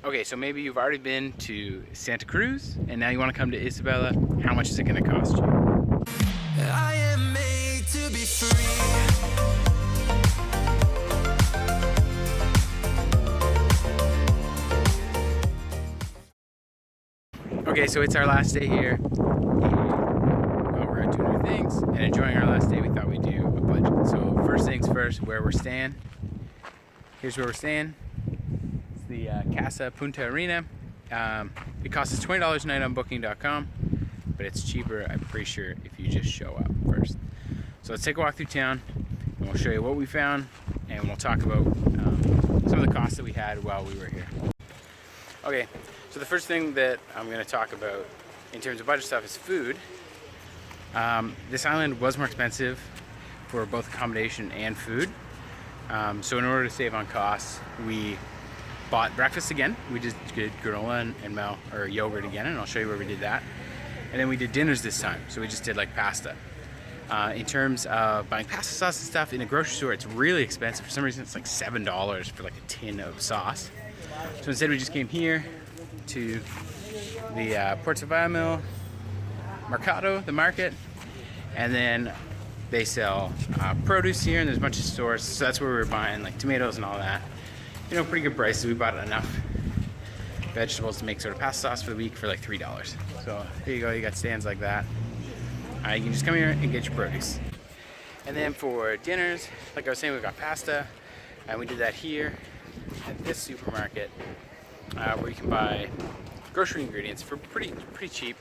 Okay, so maybe you've already been to Santa Cruz and now you want to come to Isabela. How much is it going to cost you? I am made to be free. Okay, so it's our last day here. While we're out doing our things and enjoying our last day, we thought we'd do a budget. So first things first, where we're staying. Here's where we're staying. It's the Casa Punta Arena. It costs us $20 a night on booking.com, but it's cheaper, I'm pretty sure, if you just show up first. So let's take a walk through town and we'll show you what we found and we'll talk about some of the costs that we had while we were here. Okay, so the first thing that I'm going to talk about in terms of budget stuff is food. This island was more expensive for both accommodation and food. So in order to save on costs, we bought breakfast again. We just did granola and milk or yogurt again, and I'll show you where we did that. And then we did dinners this time, so we just did like pasta. In terms of buying pasta sauce and stuff in a grocery store, it's really expensive. For some reason, it's like $7 for like a tin of sauce. So instead, we just came here to the Puerto Vallarta Mercado, the market, and then they sell produce here, and there's a bunch of stores. So that's where we were buying like tomatoes and all that. You know, pretty good prices. We bought enough vegetables to make sort of pasta sauce for the week for like $3. So there you go. You got stands like that. You can just come here and get your produce. And then for dinners, like I was saying, we got pasta, and we did that here at this supermarket, where you can buy grocery ingredients for pretty cheap.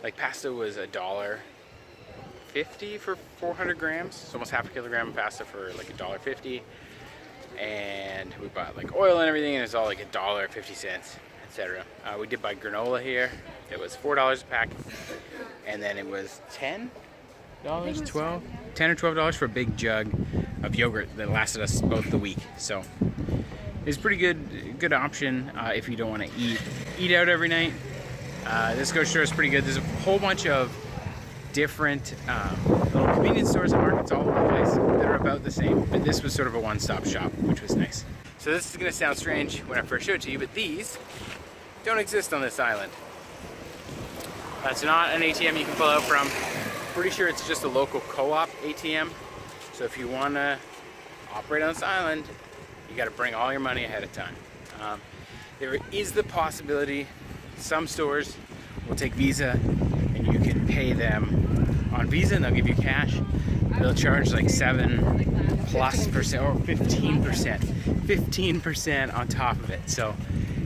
Like pasta was $1.50 for 400 grams. It's almost half a kilogram of pasta for like $1.50. And we bought like oil and everything, and it's all like $1.50, etc. We did buy granola here. It was $4 a pack, and then it was $10 or $12 for a big jug of yogurt that lasted us both the week. So it's pretty good option if you don't want to eat out every night. This grocery store is pretty good. There's a whole bunch of different little convenience stores and markets all over the place that are about the same, but this was sort of a one-stop shop, which was nice. So this is going to sound strange when I first show it to you, but these don't exist on this island. It's not an ATM you can pull out from. Pretty sure it's just a local co-op ATM. So if you want to operate on this island, you got to bring all your money ahead of time. There is the possibility some stores will take Visa, and you can pay them on Visa and they'll give you cash. They'll charge like 7+% or 15% on top of it. So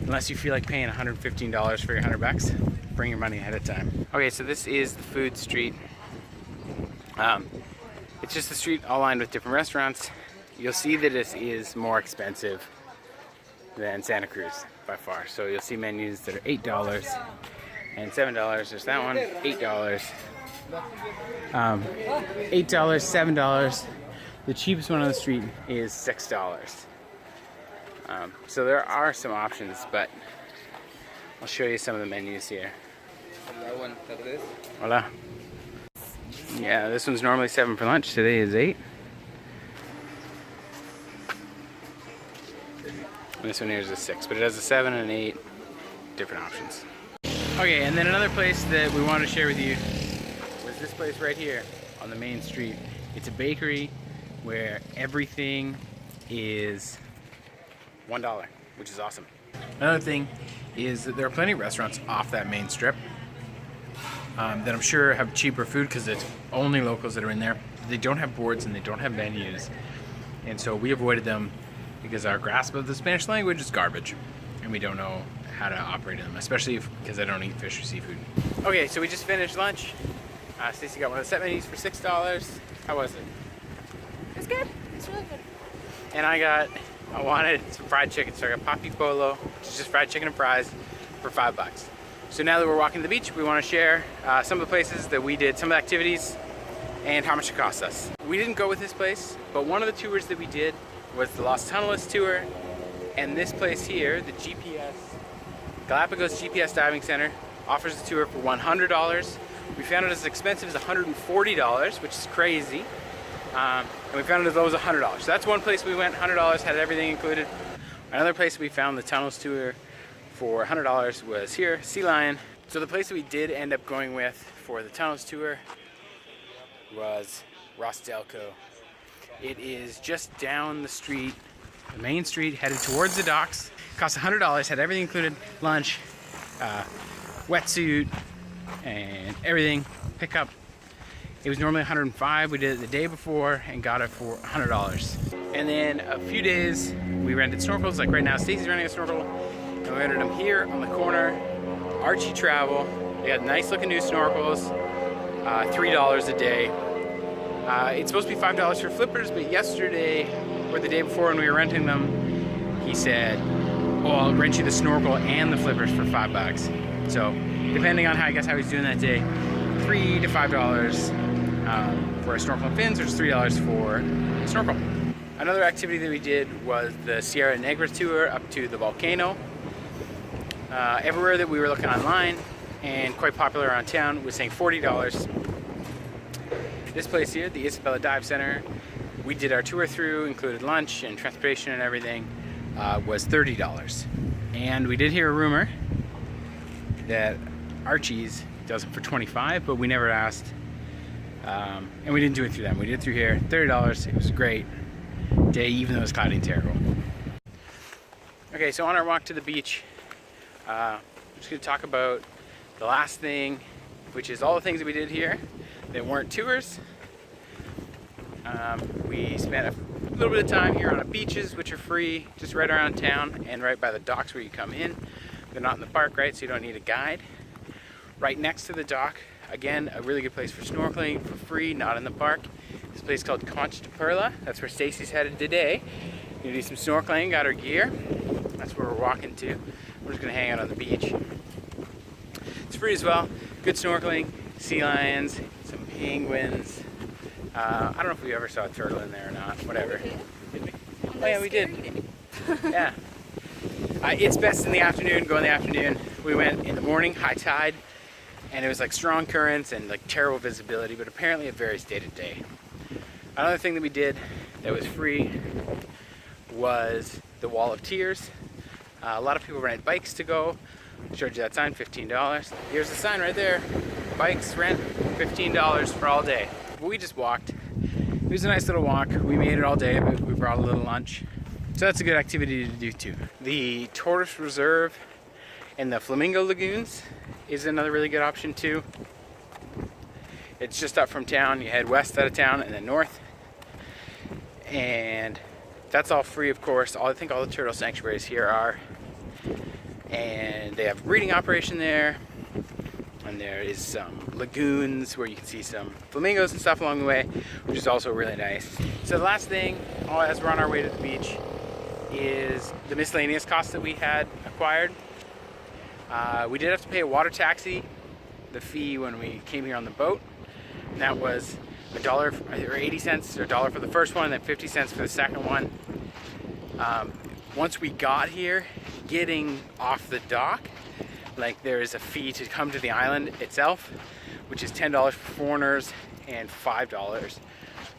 unless you feel like paying $115 for your $100, bring your money ahead of time. Okay, so this is the food street. It's just a street all lined with different restaurants. You'll see that this is more expensive than Santa Cruz by far. So you'll see menus that are $8 and $7. There's that one, $8. $8, $7. The cheapest one on the street is $6. So there are some options, but I'll show you some of the menus here. Hola. Yeah, this one's normally $7 for lunch. Today is $8. And this one here is a $6, but it has a $7 and an $8. Different options. Okay, and then another place that we wanted to share with you was this place right here on the main street. It's a bakery where everything is $1, which is awesome. Another thing is that there are plenty of restaurants off that main strip that I'm sure have cheaper food because it's only locals that are in there. They don't have boards and they don't have menus, and so we avoided them because our grasp of the Spanish language is garbage and we don't know how to operate in them, especially because I don't eat fish or seafood. Okay, so we just finished lunch. Stacey got one of the set menus for $6. How was it? It's good. It's really good. And I wanted some fried chicken, so I got Papi Polo, which is just fried chicken and fries, for $5. So now that we're walking to the beach, we want to share some of the places that we did, some of the activities, and how much it cost us. We didn't go with this place, but one of the tours that we did was the Los Tuneles tour, and this place here, the Galapagos GPS Diving Center, offers a tour for $100. We found it as expensive as $140, which is crazy. And we found it as low as $100. So that's one place we went, $100, had everything included. Another place we found the tunnels tour for $100 was here, Sea Lion. So the place that we did end up going with for the tunnels tour was Rostelco. It is just down the street, the main street, headed towards the docks. Cost $100, had everything included, lunch, wetsuit, and everything, pickup. It was normally $105. We did it the day before and got it for $100. And then a few days we rented snorkels. Like right now, Stacy's renting a snorkel, and we rented them here on the corner. Archie Travel. They got nice looking new snorkels. $3 a day. It's supposed to be $5 for flippers, but yesterday or the day before when we were renting them, he said, "Oh, I'll rent you the snorkel and the flippers for $5." So depending on how he's doing that day, $3 to $5 for a snorkel and fins, or just $3 for a snorkel. Another activity that we did was the Sierra Negra tour up to the volcano. Everywhere that we were looking online and quite popular around town was saying $40. This place here, the Isabela Dive Center, we did our tour through, included lunch and transportation and everything, was $30. And we did hear a rumor that Archie's does it for $25, but we never asked. And we didn't do it through them. We did it through here, $30. It was a great day, even though it was cloudy and terrible. Okay, so on our walk to the beach, I'm just going to talk about the last thing, which is all the things that we did here that weren't tours. We spent a little bit of time here on the beaches, which are free, just right around town and right by the docks where you come in. They're not in the park, right? So you don't need a guide. Right next to the dock, again, a really good place for snorkeling for free, not in the park. This place called Concha de Perla. That's where Stacy's headed today. Gonna do some snorkeling, got her gear. That's where we're walking to. We're just gonna hang out on the beach. It's free as well. Good snorkeling, sea lions, some penguins. I don't know if we ever saw a turtle in there or not, whatever. Did we? Oh yeah, we did. Yeah. It's best in the afternoon, go in the afternoon. We went in the morning, high tide, and it was like strong currents and like terrible visibility, but apparently it varies day to day. Another thing that we did that was free was the Wall of Tears. A lot of people rented bikes to go. Showed you that sign, $15. Here's the sign right there. Bikes rent $15 for all day. We just walked. It was a nice little walk. We made it all day, but we brought a little lunch. So that's a good activity to do too. The Tortoise Reserve and the Flamingo Lagoons is another really good option too. It's just up from town. You head west out of town and then north. And that's all free, of course. I think all the turtle sanctuaries here are. And they have a breeding operation there. And there is some lagoons where you can see some flamingos and stuff along the way, which is also really nice. So the last thing, as we're on our way to the beach, is the miscellaneous costs that we had acquired. We did have to pay a water taxi, the fee when we came here on the boat. And that was $1 or 80 cents or $1 for the first one, and then 50 cents for the second one. Once we got here, getting off the dock, like there is a fee to come to the island itself, which is $10 for foreigners and $5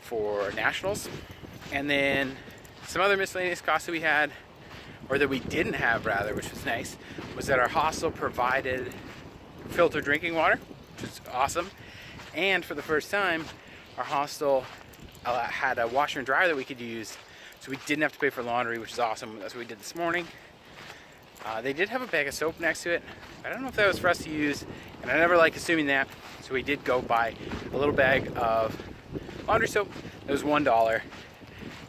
for nationals. And then some other miscellaneous costs that we had, or that we didn't have rather, which was nice, was that our hostel provided filtered drinking water, which is awesome. And for the first time, our hostel had a washer and dryer that we could use, so we didn't have to pay for laundry, which is awesome. That's what we did this morning. They did have a bag of soap next to it. I don't know if that was for us to use, and I never like assuming that, so we did go buy a little bag of laundry soap. It was $1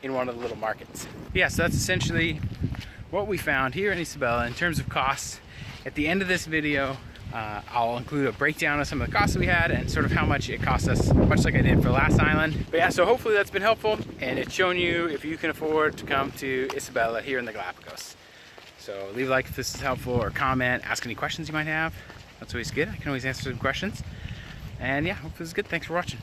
in one of the little markets. Yeah, so that's essentially what we found here in Isabela in terms of costs. At the end of this video, I'll include a breakdown of some of the costs that we had and sort of how much it cost us, much like I did for last island. But yeah, so hopefully that's been helpful, and it's shown you if you can afford to come to Isabela here in the Galapagos. So leave a like if this is helpful, or comment, ask any questions you might have. That's always good. I can always answer some questions. And yeah, hope this is good. Thanks for watching.